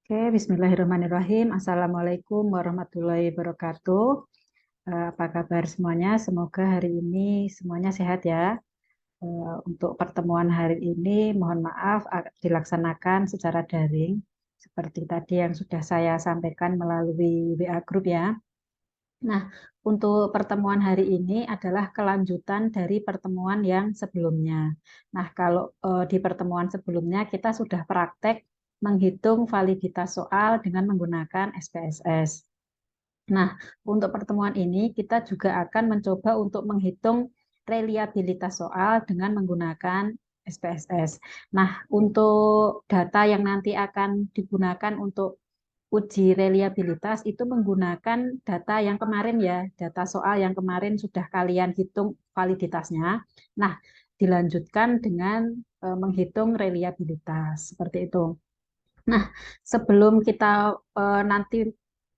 Oke, Bismillahirrahmanirrahim. Assalamualaikum warahmatullahi wabarakatuh. Apa kabar semuanya? Semoga hari ini semuanya sehat ya. Untuk pertemuan hari ini, mohon maaf dilaksanakan secara daring, seperti tadi yang sudah saya sampaikan melalui WA Group ya. Nah, untuk pertemuan hari ini adalah kelanjutan dari pertemuan yang sebelumnya. Nah, kalau di pertemuan sebelumnya kita sudah praktek menghitung validitas soal dengan menggunakan SPSS. Nah, untuk pertemuan ini kita juga akan mencoba untuk menghitung reliabilitas soal dengan menggunakan SPSS. Nah, untuk data yang nanti akan digunakan untuk uji reliabilitas itu menggunakan data yang kemarin ya, data soal yang kemarin sudah kalian hitung validitasnya. Nah, dilanjutkan dengan menghitung reliabilitas seperti itu. Nah, sebelum kita nanti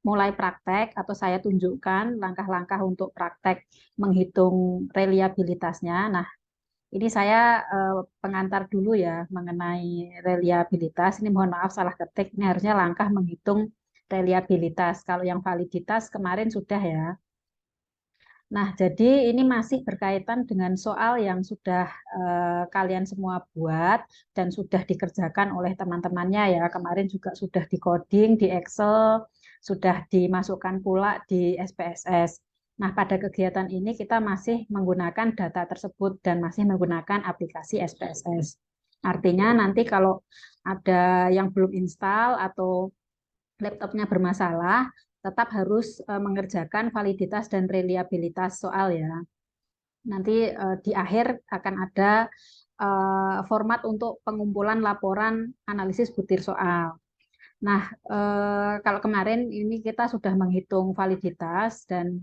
mulai praktek atau saya tunjukkan langkah-langkah untuk praktek menghitung reliabilitasnya. Nah, ini saya pengantar dulu ya mengenai reliabilitas. Ini mohon maaf salah ketik. Ini harusnya langkah menghitung reliabilitas. Kalau yang validitas kemarin sudah ya. Nah, jadi ini masih berkaitan dengan soal yang sudah kalian semua buat dan sudah dikerjakan oleh teman-temannya ya. Kemarin juga sudah di coding di Excel, sudah dimasukkan pula di SPSS. Nah, pada kegiatan ini kita masih menggunakan data tersebut dan masih menggunakan aplikasi SPSS. Artinya nanti kalau ada yang belum install atau laptopnya bermasalah, tetap harus mengerjakan validitas dan reliabilitas soal ya. Nanti di akhir akan ada format untuk pengumpulan laporan analisis butir soal. Nah, kalau kemarin ini kita sudah menghitung validitas dan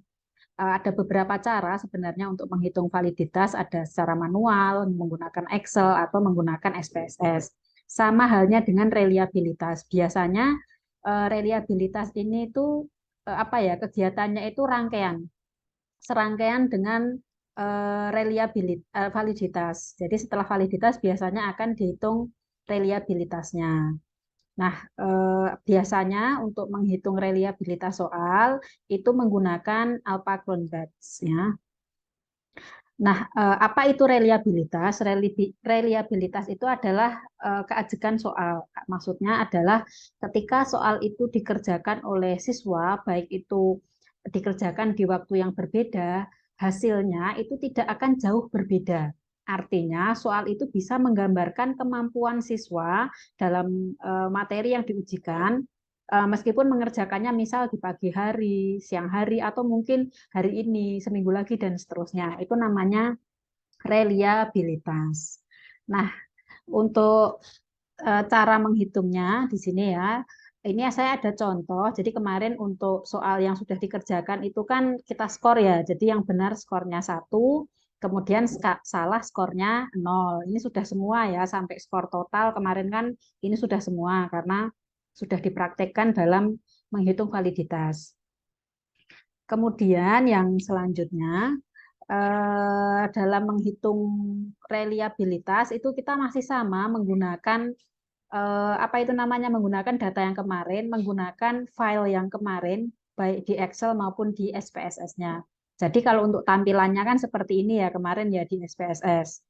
ada beberapa cara sebenarnya untuk menghitung validitas, ada secara manual, menggunakan Excel atau menggunakan SPSS. Sama halnya dengan reliabilitas. Biasanya reliabilitas ini itu apa ya kegiatannya itu rangkaian, serangkaian dengan validitas. Jadi setelah validitas biasanya akan dihitung reliabilitasnya. Nah, biasanya untuk menghitung reliabilitas soal itu menggunakan Alpha-Clone Batch ya. Nah, apa itu reliabilitas? Reliabilitas itu adalah keajekan soal. Maksudnya adalah ketika soal itu dikerjakan oleh siswa, baik itu dikerjakan di waktu yang berbeda, hasilnya itu tidak akan jauh berbeda. Artinya, soal itu bisa menggambarkan kemampuan siswa dalam materi yang diujikan, meskipun mengerjakannya misal di pagi hari, siang hari, atau mungkin hari ini, seminggu lagi, dan seterusnya. Itu namanya reliabilitas. Nah, untuk cara menghitungnya di sini ya, ini saya ada contoh. Jadi kemarin untuk soal yang sudah dikerjakan itu kan kita skor ya. Jadi yang benar skornya 1, kemudian salah skornya 0. Ini sudah semua ya, sampai skor total kemarin kan ini sudah semua karena sudah dipraktekkan dalam menghitung validitas. Kemudian yang selanjutnya dalam menghitung reliabilitas itu kita masih sama menggunakan apa itu namanya menggunakan data yang kemarin, menggunakan file yang kemarin baik di Excel maupun di SPSS-nya. Jadi kalau untuk tampilannya kan seperti ini ya kemarin ya di SPSS.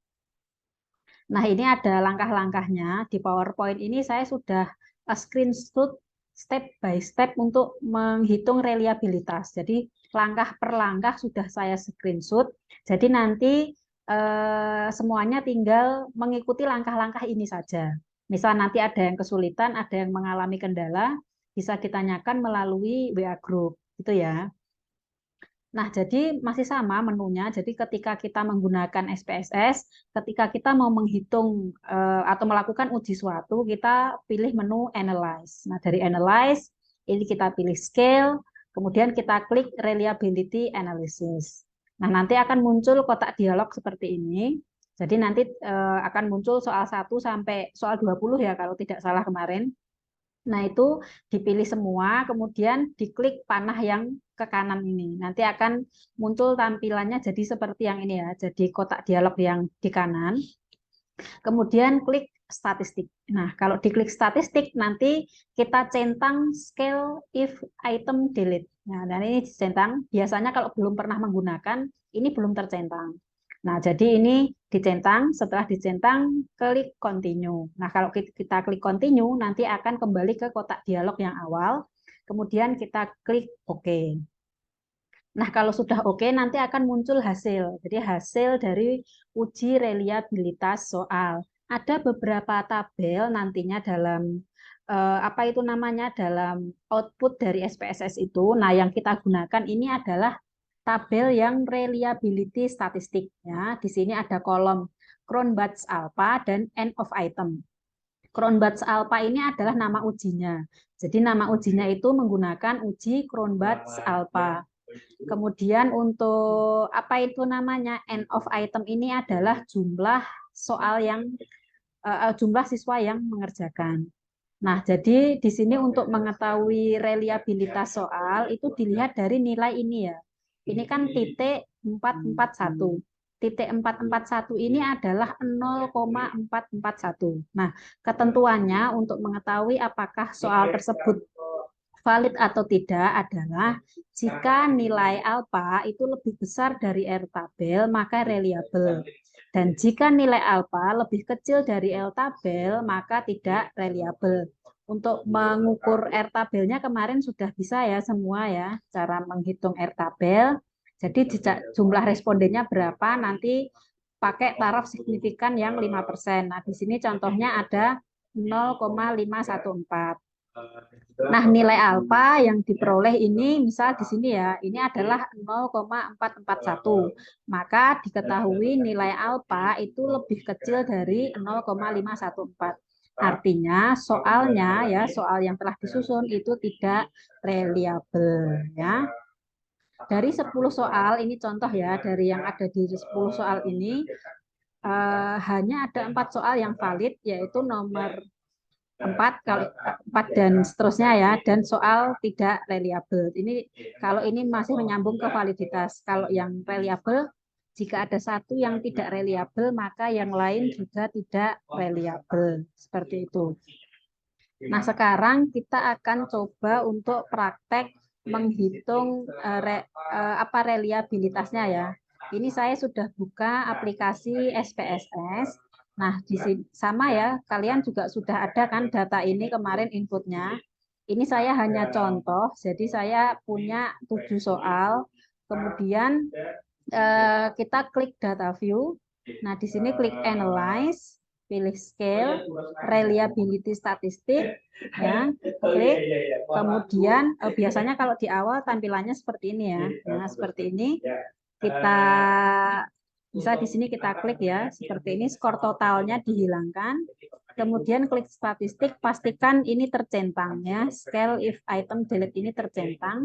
Nah, ini ada langkah-langkahnya. Di PowerPoint ini saya sudah screenshot step by step untuk menghitung reliabilitas. Jadi, langkah per langkah sudah saya screenshot. Jadi, nanti semuanya tinggal mengikuti langkah-langkah ini saja. Misal nanti ada yang kesulitan, ada yang mengalami kendala, bisa ditanyakan melalui WA Group. Gitu ya. Nah, jadi masih sama menunya. Jadi ketika kita menggunakan SPSS, ketika kita mau menghitung atau melakukan uji suatu, kita pilih menu Analyze. Nah, dari Analyze, ini kita pilih Scale, kemudian kita klik Reliability Analysis. Nah, nanti akan muncul kotak dialog seperti ini. Jadi nanti akan muncul soal 1 sampai soal 20 ya, kalau tidak salah kemarin. Nah, itu dipilih semua, kemudian diklik panah yang ke kanan ini. Nanti akan muncul tampilannya jadi seperti yang ini ya, jadi kotak dialog yang di kanan. Kemudian klik statistik. Nah, kalau diklik statistik nanti kita centang scale if item delete. Nah, dan ini dicentang. Biasanya kalau belum pernah menggunakan, ini belum tercentang. Nah, jadi ini dicentang. Setelah dicentang, klik continue. Nah, kalau kita klik continue, nanti akan kembali ke kotak dialog yang awal. Kemudian kita klik OK. Nah, kalau sudah oke, nanti akan muncul hasil. Jadi hasil dari uji reliabilitas soal. Ada beberapa tabel nantinya dalam apa itu namanya dalam output dari SPSS itu. Nah, yang kita gunakan ini adalah tabel yang reliability statistik. Ya, di sini ada kolom Cronbach's alpha dan end of item. Cronbach's alpha ini adalah nama ujinya. Jadi nama ujinya itu menggunakan uji Cronbach's alpha. Kemudian untuk apa itu namanya end of item ini adalah jumlah soal yang jumlah siswa yang mengerjakan. Nah, jadi di sini untuk mengetahui reliabilitas soal itu dilihat dari nilai ini ya. Ini kan titik 441. Titik 441 ini adalah 0,441. Nah, ketentuannya untuk mengetahui apakah soal tersebut valid atau tidak adalah jika nilai alfa itu lebih besar dari R tabel, maka reliable. Dan jika nilai alfa lebih kecil dari L tabel, maka tidak reliable. Untuk mengukur R tabelnya kemarin sudah bisa ya semua ya, cara menghitung R tabel. Jadi jumlah respondennya berapa, nanti pakai taraf signifikan yang 5%. Nah, di sini contohnya ada 0,514. Nah, nilai alfa yang diperoleh ini, misal di sini ya, ini adalah 0,441. Maka diketahui nilai alfa itu lebih kecil dari 0,514. Artinya soalnya ya, soal yang telah disusun itu tidak reliable ya. Dari 10 soal, ini contoh ya, dari yang ada di 10 soal ini, hanya ada 4 soal yang valid, yaitu nomor 4 kalau 4 dan seterusnya ya, dan soal tidak reliable. Ini kalau ini masih menyambung ke validitas. Kalau yang reliable, jika ada satu yang tidak reliable, maka yang lain juga tidak reliable. Seperti itu. Nah, sekarang kita akan coba untuk praktek menghitung apa reliabilitasnya ya. Ini saya sudah buka aplikasi SPSS. Nah, di sini sama ya, kalian juga sudah ada kan data ini kemarin inputnya. Ini saya hanya contoh, jadi saya punya 7 soal. Kemudian kita klik data view. Nah, di sini klik analyze, pilih scale, reliability statistik, ya, klik. Kemudian biasanya kalau di awal tampilannya seperti ini ya. Nah, seperti ini. Kita bisa di sini kita klik ya, seperti ini, skor totalnya dihilangkan. Kemudian klik statistik, pastikan ini tercentang ya, scale if item delete ini tercentang.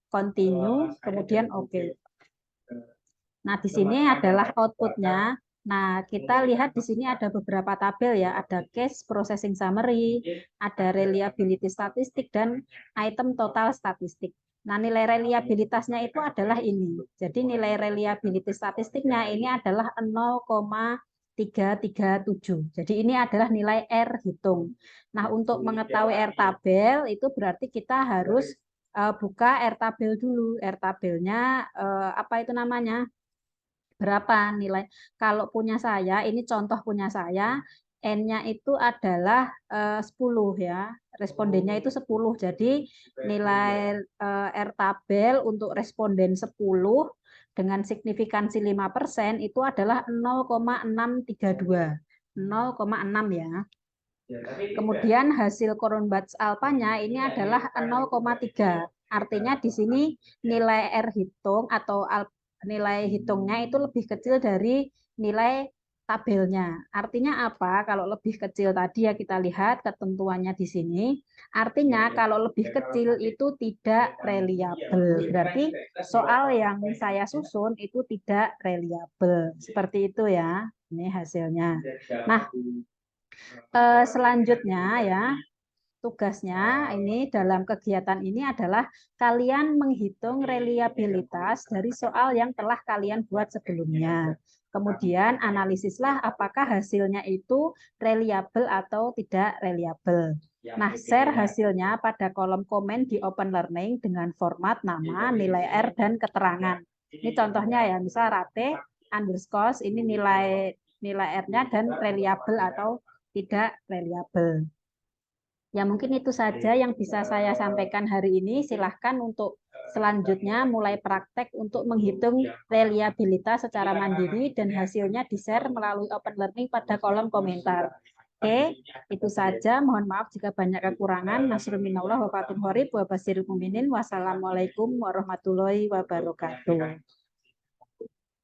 Continue, kemudian OK. Nah, di sini adalah outputnya. Nah, kita lihat di sini ada beberapa tabel ya, ada case processing summary, ada reliability statistik, dan item total statistik. Nah, nilai reliabilitasnya itu adalah ini. Jadi nilai reliability statistiknya ini adalah 0,337. Jadi ini adalah nilai R hitung. Nah, untuk mengetahui R tabel itu berarti kita harus buka R tabel dulu. R tabelnya apa itu namanya? Berapa nilai? Kalau punya saya, ini contoh punya saya, N-nya itu adalah 10 ya. Respondennya itu 10. Jadi nilai R tabel untuk responden 10 dengan signifikansi 5% itu adalah 0,632. 0,6 ya. Kemudian hasil Cronbach's alpha-nya ini adalah 0,3. Artinya di sini nilai R hitung atau nilai hitungnya itu lebih kecil dari nilai tabelnya. Artinya apa? Kalau lebih kecil tadi ya kita lihat ketentuannya di sini. Artinya kalau lebih kecil itu tidak reliable. Berarti soal yang saya susun itu tidak reliable. Seperti itu ya. Ini hasilnya. Nah, selanjutnya ya, tugasnya ini dalam kegiatan ini adalah kalian menghitung reliabilitas dari soal yang telah kalian buat sebelumnya. Kemudian analisislah apakah hasilnya itu reliable atau tidak reliable. Nah, share hasilnya pada kolom komen di Open Learning dengan format nama, nilai R, dan keterangan. Ini contohnya ya, misal rate underscore ini nilai R-nya dan reliable atau tidak reliable. Ya mungkin itu saja yang bisa saya sampaikan hari ini. Silahkan untuk selanjutnya mulai praktek untuk menghitung reliabilitas secara mandiri dan hasilnya di-share melalui Open Learning pada kolom komentar. Oke, itu saja. Mohon maaf jika banyak kekurangan. Nasrul minallah wa fatul horib wa basirul muminin. Wassalamualaikum warahmatullahi wabarakatuh.